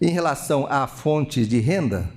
Em relação à fonte de renda,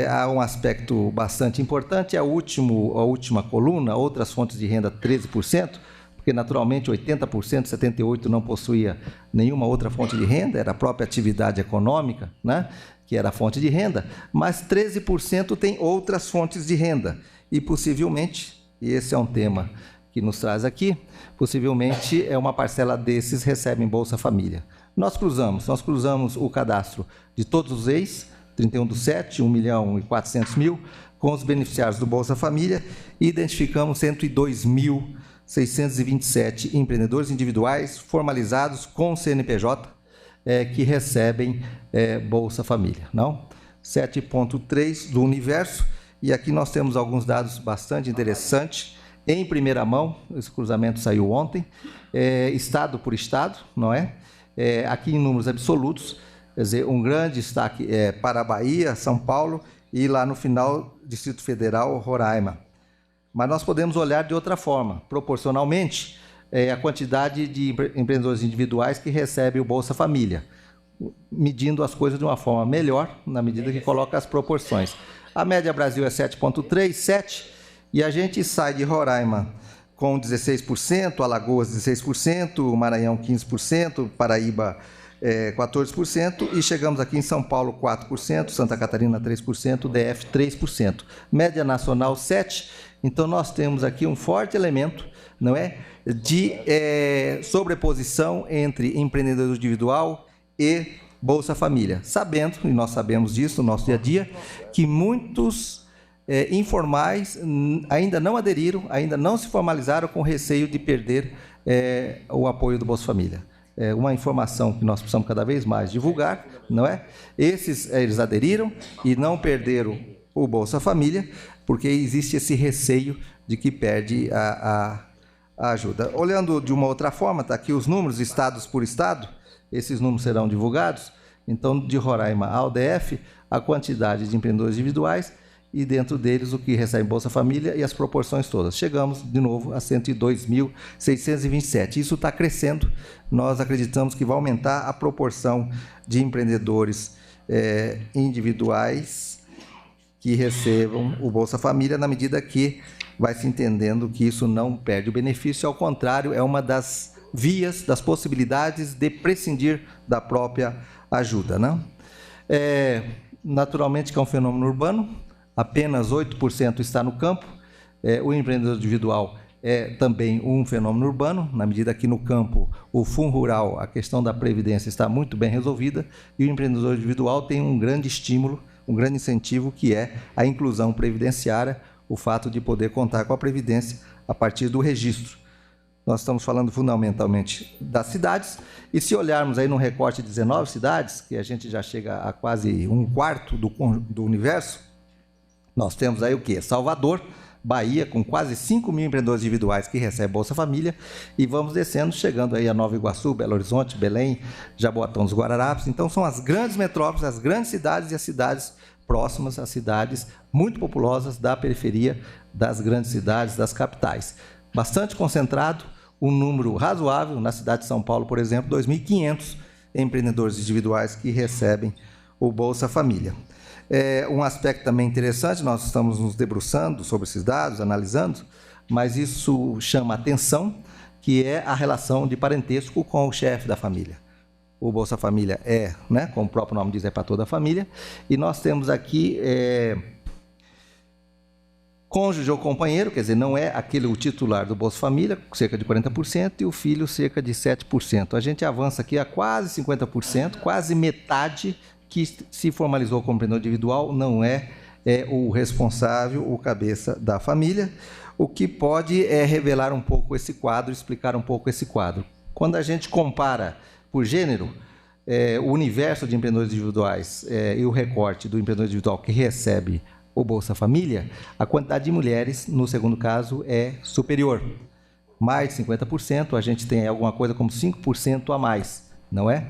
há um aspecto bastante importante, a última coluna, outras fontes de renda 13%, porque naturalmente 80%, 78% não possuía nenhuma outra fonte de renda, era a própria atividade econômica, né, que era a fonte de renda, mas 13% tem outras fontes de renda, e possivelmente, e esse é um tema que nos traz aqui, possivelmente uma parcela desses recebem Bolsa Família. Nós cruzamos o cadastro de todos os ex, 31/7, 1.400.000, com os beneficiários do Bolsa Família, e identificamos 102.627 empreendedores individuais formalizados com CNPJ que recebem Bolsa Família, não? 7,3% do universo, e aqui nós temos alguns dados bastante interessantes, em primeira mão, esse cruzamento saiu ontem, estado por estado, não é? Aqui em números absolutos, quer dizer, um grande destaque para a Bahia, São Paulo, e lá no final, Distrito Federal, Roraima. Mas nós podemos olhar de outra forma, proporcionalmente, a quantidade de empreendedores individuais que recebem o Bolsa Família, medindo as coisas de uma forma melhor, na medida que coloca as proporções. A média Brasil é 7,3%, 7%, e a gente sai de Roraima com 16%, Alagoas 16%, Maranhão 15%, Paraíba 14%, e chegamos aqui em São Paulo 4%, Santa Catarina 3%, DF 3%, média nacional 7%. Então nós temos aqui um forte elemento, não é, de sobreposição entre empreendedor individual e Bolsa Família, sabendo, e nós sabemos disso no nosso dia a dia, que muitos informais ainda não aderiram, ainda não se formalizaram, com receio de perder o apoio do Bolsa Família. Uma informação que nós precisamos cada vez mais divulgar, não é? Eles aderiram e não perderam o Bolsa Família, porque existe esse receio de que perde a ajuda. Olhando de uma outra forma, está aqui os números, estados por estado, esses números serão divulgados. Então, de Roraima ao DF, a quantidade de empreendedores individuais, e dentro deles o que recebe Bolsa Família e as proporções todas. Chegamos, de novo, a 102.627. Isso está crescendo. Nós acreditamos que vai aumentar a proporção de empreendedores individuais que recebam o Bolsa Família, na medida que vai se entendendo que isso não perde o benefício, ao contrário, é uma das vias, das possibilidades de prescindir da própria ajuda, não? Naturalmente que é um fenômeno urbano, apenas 8% está no campo. O empreendedor individual é também um fenômeno urbano, na medida que no campo, o Fundo Rural, a questão da previdência está muito bem resolvida, e o empreendedor individual tem um grande estímulo, um grande incentivo, que é a inclusão previdenciária, o fato de poder contar com a previdência a partir do registro. Nós estamos falando fundamentalmente das cidades, e se olharmos aí no recorte de 19 cidades, que a gente já chega a quase 1/4 do universo, nós temos aí o quê? Salvador, Bahia, com quase 5.000 empreendedores individuais que recebem Bolsa Família, e vamos descendo, chegando aí a Nova Iguaçu, Belo Horizonte, Belém, Jaboatão dos Guararapes. Então são as grandes metrópoles, as grandes cidades e as cidades próximas, as cidades muito populosas da periferia das grandes cidades, das capitais. Bastante concentrado, um número razoável, na cidade de São Paulo, por exemplo, 2.500 empreendedores individuais que recebem o Bolsa Família. Um aspecto também interessante, nós estamos nos debruçando sobre esses dados, analisando, mas isso chama atenção, que é a relação de parentesco com o chefe da família. O Bolsa Família né, como o próprio nome diz, é para toda a família, e nós temos aqui cônjuge ou companheiro, quer dizer, não é o titular do Bolsa Família, cerca de 40%, e o filho, cerca de 7%. A gente avança aqui a quase 50%, quase metade que se formalizou como empreendedor individual não é o responsável, o cabeça da família, o que pode revelar um pouco esse quadro, explicar um pouco esse quadro. Quando a gente compara por gênero, o universo de empreendedores individuais e o recorte do empreendedor individual que recebe o Bolsa Família, a quantidade de mulheres, no segundo caso, é superior. Mais de 50%, a gente tem alguma coisa como 5% a mais, não é?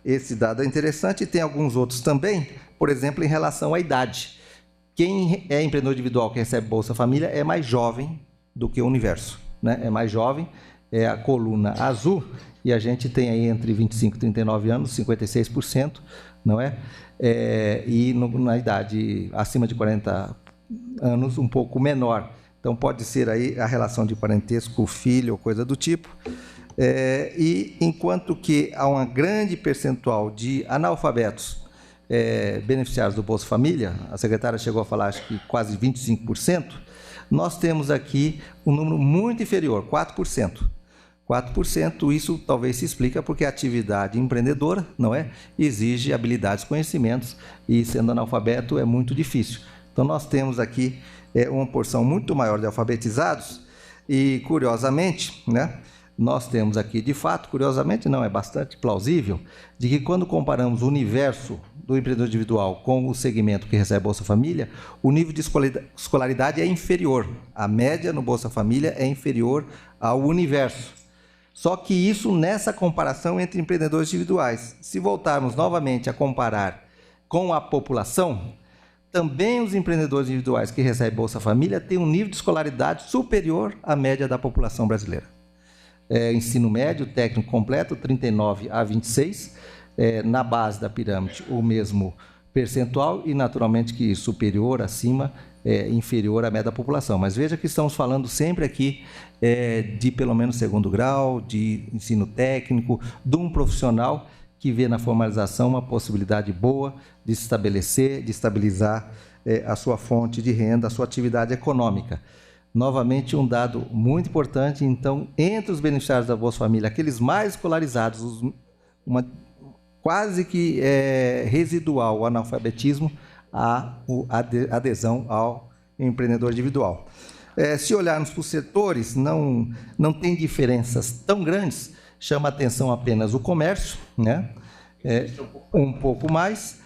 Esse dado é interessante, e tem alguns outros também, por exemplo, em relação à idade. Quem é empreendedor individual que recebe Bolsa Família é mais jovem do que o universo, né? É mais jovem, é a coluna azul, e a gente tem aí entre 25 e 39 anos, 56%, não é? E na idade acima de 40 anos, um pouco menor. Então, pode ser aí a relação de parentesco, filho ou coisa do tipo. E enquanto que há uma grande percentual de analfabetos beneficiários do Bolsa Família, a secretária chegou a falar, acho que quase 25%, nós temos aqui um número muito inferior, 4%. 4%, isso talvez se explica porque a atividade empreendedora, não é? Exige habilidades, conhecimentos, e sendo analfabeto é muito difícil. Então, nós temos aqui uma porção muito maior de alfabetizados e, curiosamente, né, nós temos aqui, de fato, curiosamente não, é bastante plausível, de que quando comparamos o universo do empreendedor individual com o segmento que recebe Bolsa Família, o nível de escolaridade é inferior. A média no Bolsa Família é inferior ao universo. Só que isso nessa comparação entre empreendedores individuais. Se voltarmos novamente a comparar com a população, também os empreendedores individuais que recebem Bolsa Família têm um nível de escolaridade superior à média da população brasileira. Ensino médio, técnico completo, 39 a 26, na base da pirâmide o mesmo percentual e naturalmente que superior, acima, inferior à média da população. Mas veja que estamos falando sempre aqui de pelo menos segundo grau, de ensino técnico, de um profissional que vê na formalização uma possibilidade boa de se estabelecer, de estabilizar a sua fonte de renda, a sua atividade econômica. Novamente, um dado muito importante, então, entre os beneficiários da Bolsa Família, aqueles mais escolarizados, uma quase que residual o analfabetismo, a adesão ao empreendedor individual. Se olharmos para os setores, não tem diferenças tão grandes, chama atenção apenas o comércio, né? Um pouco mais,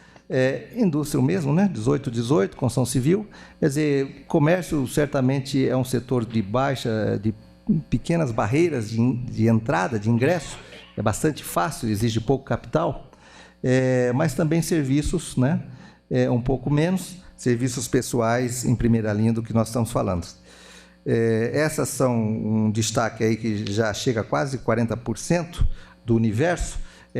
indústria mesmo, né? 18, construção civil. Quer dizer, comércio certamente é um setor de pequenas barreiras de entrada, de ingresso, é bastante fácil, exige pouco capital, mas também serviços, né? Um pouco menos, serviços pessoais em primeira linha do que nós estamos falando. Essas são um destaque aí que já chega a quase 40% do universo,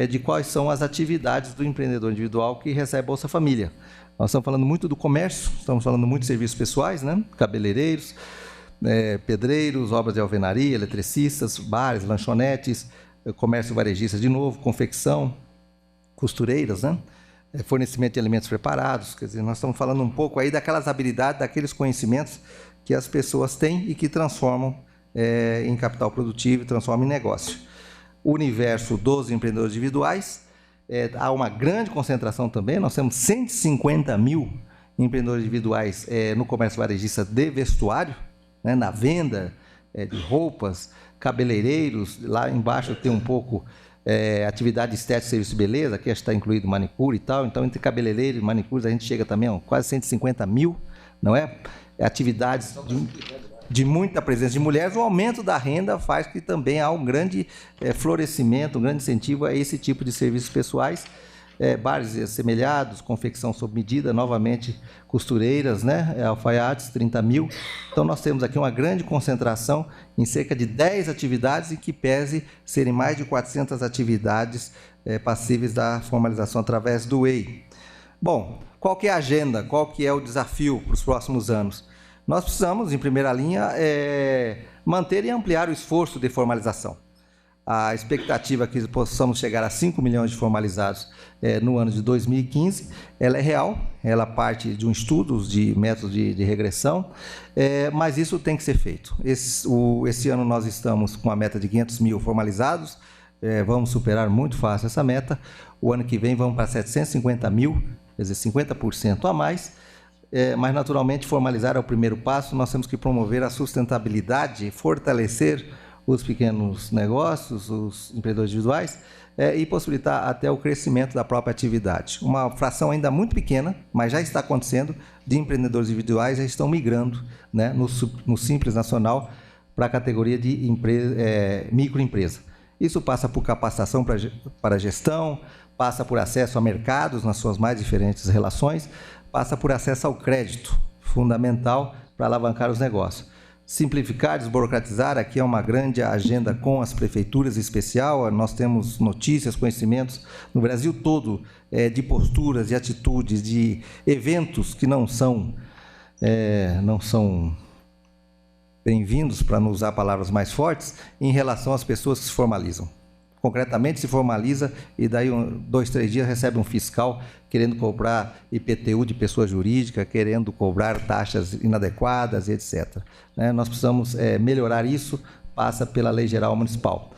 de quais são as atividades do empreendedor individual que recebe Bolsa Família. Nós estamos falando muito do comércio, estamos falando muito de serviços pessoais, né? Cabeleireiros, pedreiros, obras de alvenaria, eletricistas, bares, lanchonetes, comércio varejista de novo, confecção, costureiras, né? Fornecimento de alimentos preparados. Quer dizer, nós estamos falando um pouco aí daquelas habilidades, daqueles conhecimentos que as pessoas têm e que transformam em capital produtivo e transformam em negócio. O universo dos empreendedores individuais, há uma grande concentração também, nós temos 150 mil empreendedores individuais no comércio varejista de vestuário, né, na venda de roupas, cabeleireiros, lá embaixo tem um pouco atividade estética, serviço de beleza, aqui está incluído manicure e tal, então entre cabeleireiros e manicures a gente chega também a quase 150 mil, não é? Atividades de muita presença de mulheres. O aumento da renda faz que também há um grande florescimento, um grande incentivo a esse tipo de serviços pessoais, bares assemelhados, confecção sob medida, novamente costureiras, né? Alfaiates, 30 mil. Então, nós temos aqui uma grande concentração em cerca de 10 atividades e que pese serem mais de 400 atividades passíveis da formalização através do EI. Bom, qual que é a agenda? Qual que é o desafio para os próximos anos? Nós precisamos, em primeira linha, manter e ampliar o esforço de formalização. A expectativa é que possamos chegar a 5 milhões de formalizados no ano de 2015, ela é real, ela parte de um estudo de métodos de regressão, mas isso tem que ser feito. Esse ano nós estamos com a meta de 500 mil formalizados, vamos superar muito fácil essa meta. O ano que vem vamos para 750 mil, quer dizer, 50% a mais, mas naturalmente formalizar é o primeiro passo. Nós temos que promover a sustentabilidade, fortalecer os pequenos negócios, os empreendedores individuais, e possibilitar até o crescimento da própria atividade. Uma fração ainda muito pequena, mas já está acontecendo, de empreendedores individuais já estão migrando, né, no Simples Nacional para a categoria de microempresa. Isso passa por capacitação para gestão, passa por acesso a mercados nas suas mais diferentes relações, passa por acesso ao crédito, fundamental para alavancar os negócios. Simplificar, desburocratizar, aqui é uma grande agenda com as prefeituras em especial. Nós temos notícias, conhecimentos no Brasil todo de posturas, de atitudes, de eventos que não são bem-vindos, para não usar palavras mais fortes, em relação às pessoas que se formalizam. Concretamente, se formaliza e daí 2, 3 dias recebe um fiscal querendo cobrar IPTU de pessoa jurídica, querendo cobrar taxas inadequadas, etc. Nós precisamos melhorar isso, passa pela Lei Geral Municipal.